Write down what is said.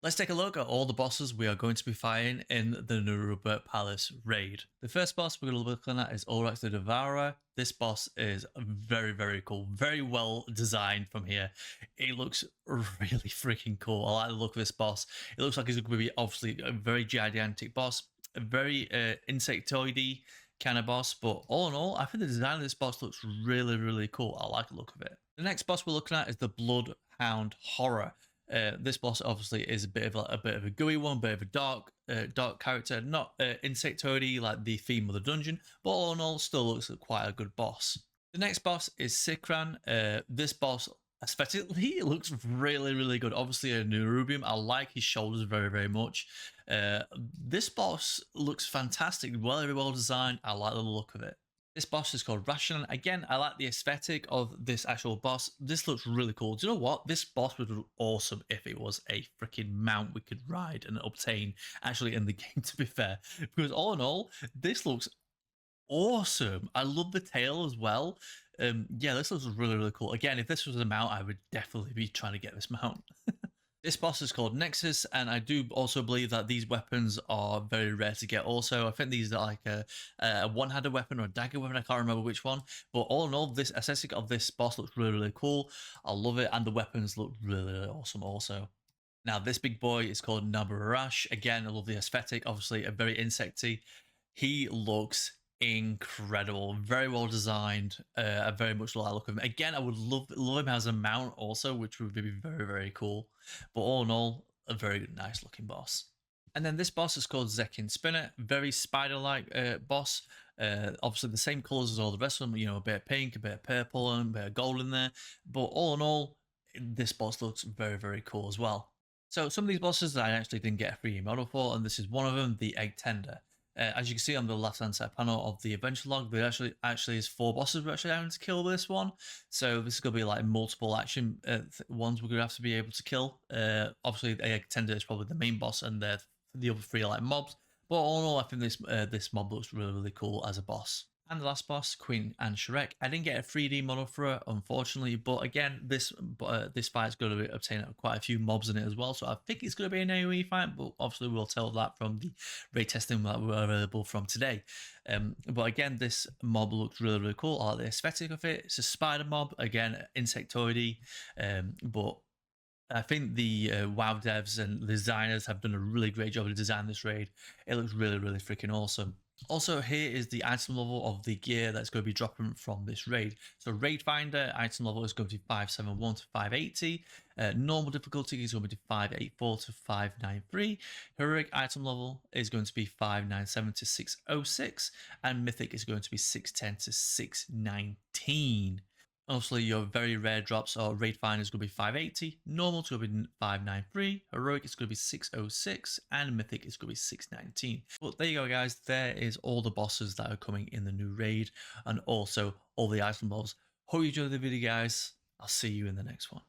Let's take a look at all the bosses we are going to be fighting in the Nerub'ar Palace raid. The first boss we're going to be looking at is Ulrich the Devourer. This boss is very, very cool. Very well designed from here. It looks really freaking cool. I like the look of this boss. It looks like it's going to be obviously a very gigantic boss. A very insectoidy kind of boss. But all in all, I think the design of this boss looks really, really cool. I like the look of it. The next boss we're looking at is the Bloodhound Horror. This boss obviously is a bit of a gooey one, a bit of a dark character, not insectoidy like the theme of the dungeon, but all in all, still looks like quite a good boss. The next boss is Sikran. This boss aesthetically it looks really, really good. Obviously a Nerubium. I like his shoulders very, very much. This boss looks fantastic, very well designed. I like the look of it. This boss is called Ration. Again, I like the aesthetic of this actual boss. This looks really cool. Do you know what? This boss would look awesome if it was a freaking mount we could ride and obtain actually in the game, to be fair. Because all in all, this looks awesome. I love the tail as well. Yeah, this looks really, really cool. Again, if this was a mount, I would definitely be trying to get this mount. This boss is called Nexus, and I do also believe that these weapons are very rare to get also. I think these are like a one-handed weapon or a dagger weapon. I can't remember which one. But all in all, this aesthetic of this boss looks really, really cool. I love it, and the weapons look really, really awesome also. Now, this big boy is called Nerub'ar. Again, I love the aesthetic. Obviously, a very insecty. He looks incredible, very well designed. I very much like the look of him. Again, I would love him as a mount also, which would be very, very cool. But all in all, a very nice looking boss. And then this boss is called Zekin Spinner, very spider-like boss. Obviously the same colors as all the rest of them, you know, a bit of pink, a bit of purple, and a bit of gold in there. But all in all, this boss looks very, very cool as well. So some of these bosses I actually didn't get a free model for, and this is one of them, the Egg Tender. As you can see on the left-hand side panel of the adventure log, there actually is 4 bosses we're actually having to kill this one. So this is going to be like multiple action ones we're going to have to be able to kill. Obviously, the Egg Tender is probably the main boss, and the other 3 are like mobs. But all in all, I think this mob looks really, really cool as a boss. And the last boss, Queen and Shrek. I didn't get a 3D model for her, unfortunately, but again, this fight's going to obtain quite a few mobs in it as well, so I think it's going to be an AoE fight, but obviously we'll tell that from the raid testing that were available from today. But again, this mob looks really, really cool. I like the aesthetic of it. It's a spider mob, again, insectoidy, but I think the WoW devs and designers have done a really great job of designing this raid. It looks really, really freaking awesome. Also, here is the item level of the gear that's going to be dropping from this raid. So Raid Finder item level is going to be 571 to 580. Normal difficulty is going to be 584 to 593. Heroic item level is going to be 597 to 606. And Mythic is going to be 610 to 619. Obviously, your very rare drops or raid finder is going to be 580, normal is going to be 593, heroic is going to be 606, and mythic is going to be 619. But there you go, guys. There is all the bosses that are coming in the new raid, and also all the item mobs. Hope you enjoyed the video, guys. I'll see you in the next one.